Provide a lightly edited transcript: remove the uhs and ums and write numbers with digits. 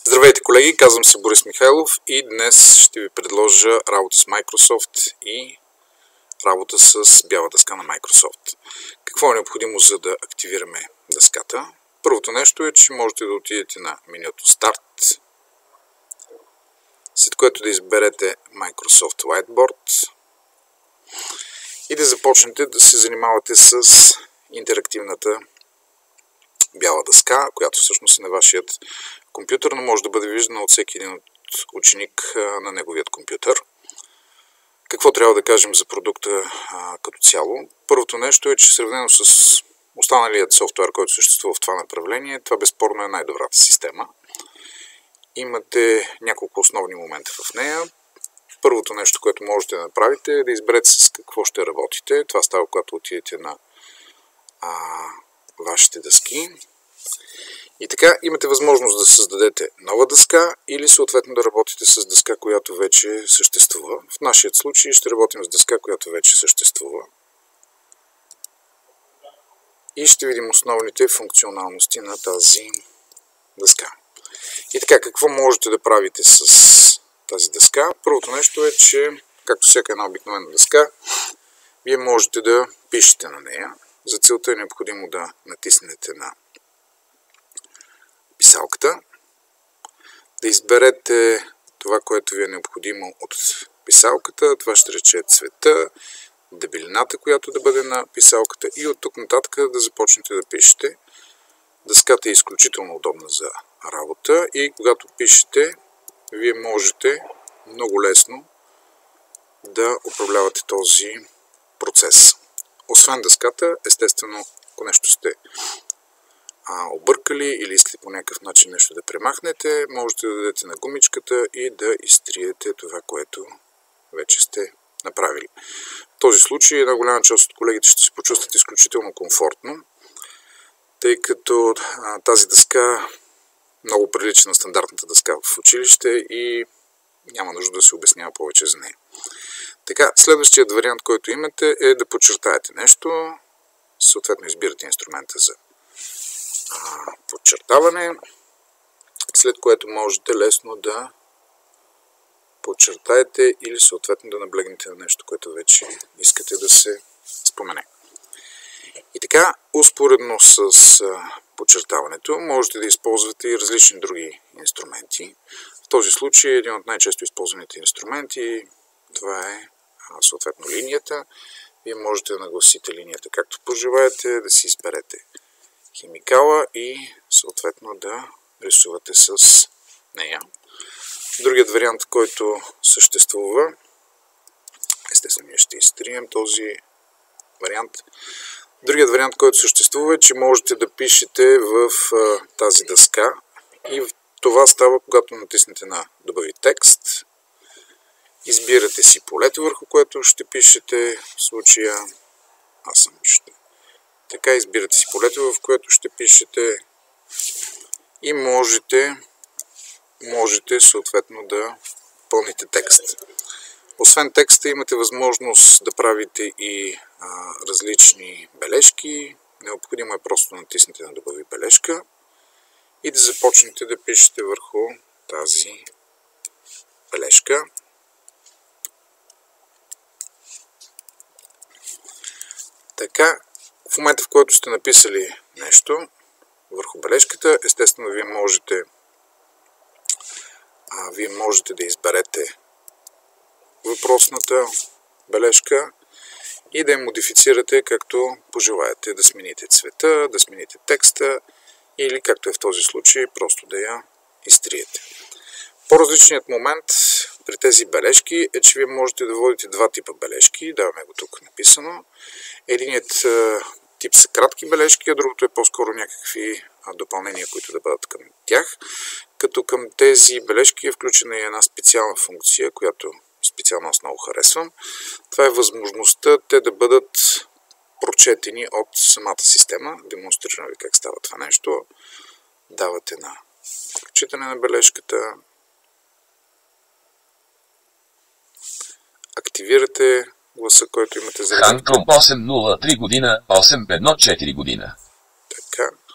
Здравейте, колеги! Казвам се Борис Михайлов и днес ще ви предложа работа с Microsoft и работа с бяла дъска на Microsoft. Какво е необходимо, за да активираме дъската? Първото нещо е, че можете да отидете на менюто Start, след което да изберете Microsoft Whiteboard и да започнете да се занимавате с интерактивната бяла дъска, която всъщност е на вашият компютър, но може да бъде виждана от всеки един ученик на неговият компютър. Какво трябва да кажем за продукта като цяло? Първото нещо е, че сравнено с останалият софтуер, който съществува в това направление, това безспорно е най-добрата система. Имате няколко основни момента в нея. Първото нещо, което можете да направите, е да изберете с какво ще работите. Това става, когато отидете на вашите дъски. И така имате възможност да създадете нова дъска или съответно да работите с дъска, която вече съществува. В нашия случай ще работим с дъска, която вече съществува. И ще видим основните функционалности на тази дъска. И така, какво можете да правите с тази дъска? Първото нещо е, че, както всяка една обикновена дъска, вие можете да пишете на нея. За целта е необходимо да натиснете на писалката, да изберете това, което ви е необходимо от писалката. Това ще рече цвета, дебелината, която да бъде на писалката, и от тук нататък да започнете да пишете. Дъската е изключително удобна за работа и когато пишете, вие можете много лесно да управлявате този процес. Освен дъската, естествено, ако нещо сте объркали или искате по някакъв начин нещо да премахнете, можете да дадете на гумичката и да изтриете това, което вече сте направили. В този случай една голяма част от колегите ще се почувстват изключително комфортно, тъй като тази дъска много прилича на стандартната дъска в училище и няма нужда да се обяснява повече за нея. Така, следващият вариант, който имате, е да подчертаете нещо. Съответно избирате инструмента за подчертаване, след което можете лесно да подчертаете или съответно да наблегнете на нещо, което вече искате да се спомене. И така, успоредно с подчертаването, можете да използвате и различни други инструменти. В този случай един от най-често използваните инструменти, това е съответно линията. Вие можете да нагласите линията както пожелаете, да си изберете химикала и съответно да рисувате с нея. Другият вариант, който съществува, естествено ние ще изтрием този вариант. Другият вариант, който съществува, е, че можете да пишете в тази дъска и това става, когато натиснете на добави текст. Избирате си полето, върху което ще пишете. В случая аз съм ще. Така, избирате си полето, в което ще пишете и можете съответно да пълните текст. Освен текста имате възможност да правите и различни бележки. Необходимо е просто да натиснете на добави бележка и да започнете да пишете върху тази бележка. Така, в момента, в който сте написали нещо върху бележката, естествено вие можете да изберете въпросната бележка и да я модифицирате както пожелаете, да смените цвета, да смените текста или, както е в този случай, просто да я изтриете. По-различният момент при тези бележки е, че вие можете да водите два типа бележки. Даваме го тук написано. Единият тип са кратки бележки, а другото е по-скоро някакви допълнения, които да бъдат към тях. Като към тези бележки е включена и една специална функция, която специално аз много харесвам. Това е възможността те да бъдат прочетени от самата система. Демонстрирам ви как става това нещо. Давате на прочитане на бележката. Активирате гласа, който имате за Ханком 803 година, 814 година. Така.